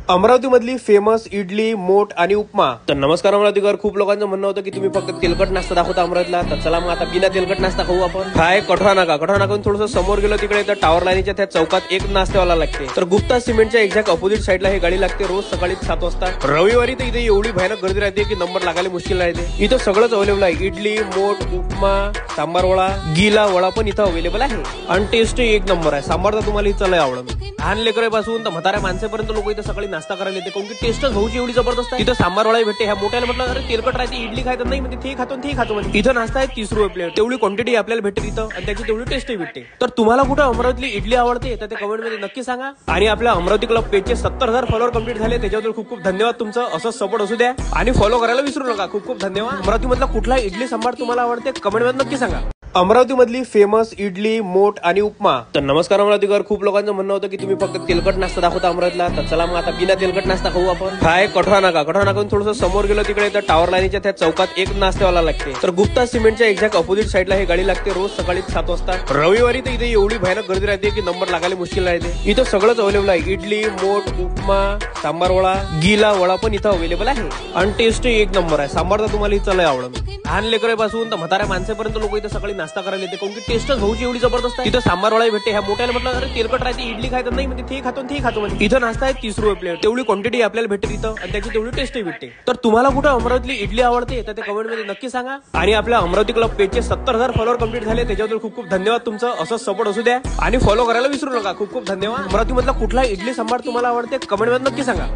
अमरावती मधली फेमस इडली, मोट आणि उपमा। तर नमस्कार अमरावतीकर, खूप लोकांचं म्हणणं होतं की तुम्ही फक्त तेलकट नाश्ता दाखवता अमरावतीला, तर चला मग आता बिना तेलकट नाश्ता खाऊ आपण। काय कठोरा नाका थोडंसं समोर गेलो तिकडे तर टावर लाईनच्या त्या चौकात एक नाश्तेवाला लागते। तर गुप्ता सिमेंटच्या एक्झॅक्ट अपोजिट साईडला हे गाडी लागते रोज सकाळी 7 वाजता। रविवारी तर इथे एवढी भयानक गर्दी राहते की नंबर लागायला मुश्किल राहते। इथं सगळंच अवेलेबल आहे, इडली, मोट, उपमा, सांबार वडा, गीला वडा पण इथं अवेलेबल आहे आणि टेस्ट एक नंबर आहे। सांबार तर तुम्हाला इथं लय आवडेल। लहान लेकरापासून तर म्हाताऱ्या माणसापर्यंत लोक इथं सकाळी नाश्ता करायला येते, कारण की टेस्टच भाऊची एवढी जबरदस्त आहे। इथं सांबार वडा भेटते, ह्या मोठ्याला म्हटलं अरे तेलकट राहते, इडली खायचं नाही म्हणजे ते खातो म्हणजे इथं नाश्ता आहे 30 रुपये प्लेट, तेवढी क्वांटिटी आपल्याला भेटते इथं आणि त्याची तेवढी टेस्टही भेटते। तर तुम्हाला कुठं अमरावतीतली इडली आवडते तर ते कमेंट मध्ये नक्की सांगा। आणि आपल्या अमरावती क्लब पेजचे 70,000 फॉलोअर कंप्लीट झाले, त्याच्याबद्दल खूप खूप धन्यवाद तुमचं, असंच सपोर्ट असू द्या आणि फॉलो करायला विसरू नका। खूप खूप धन्यवाद। अमरावती मधला कुठला इडली सांबार तुम्हाला आवडते कमेंट मध्ये नक्की सांगा। अमरावती मधली फेमस इडली, मोट आणि उपमा। तर नमस्कार अमरावतीकर, खूप लोकांचं म्हणणं होतं की तुम्ही फक्त तेलकट नाश्ता दाखवता अमरावतीला, तर चला मग आता बिना तेलकट नाश्ता खाऊ आपण। काय कठोरा नाका थोडंसं समोर गेलो तिकडे तर टावर लाईनच्या त्या चौकात एक नाश्तेवाला लागते। तर गुप्ता सिमेंटच्या एक्झॅक्ट अपोजिट साईडला हे गाडी लागते रोज सकाळी 7 वाजता। रविवारी तर इथे एवढी भयानक गर्दी राहते की नंबर लागायला मुश्किल राहते। इथं सगळंच अवेलेबल आहे, इडली, मोट, उपमा, सांबार वडा, गीला वडा पण इथं अवेलेबल आहे आणि टेस्ट एक नंबर आहे। सांबार तर तुम्हाला इथं लय आवडेल। लहान लेकरापासून तर म्हाताऱ्या माणसापर्यंत लोक इथं सकाळी नाश्ता करायला येते, कारण की टेस्टच भाऊची एवढी जबरदस्त आहे। इथं सांबार वडा भेटते, ह्या मोठ्याला म्हटलं अरे तेलकट राहते, इडली खायचं नाही म्हणजे ते खातो म्हणजे इथं नाश्ता आहे 30 रुपये प्लेट, तेवढी क्वांटिटी आपल्याला भेटते इथं आणि त्याची तेवढी टेस्टही भेटते। तर तुम्हाला कुठं अमरावतीतली इडली आवडते तर ते कमेंट मध्ये नक्की सांगा। आणि आपल्या अमरावती क्लब पेजचे 70,000 फॉलोअर कंप्लीट झाले, त्याच्याबद्दल खूप खूप धन्यवाद तुमचं, असंच सपोर्ट असू द्या आणि फॉलो करायला विसरू नका। खूप खूप धन्यवाद। अमरावती मधला कुठला इडली सांबार तुम्हाला आवडते कमेंट मध्ये नक्की सांगा।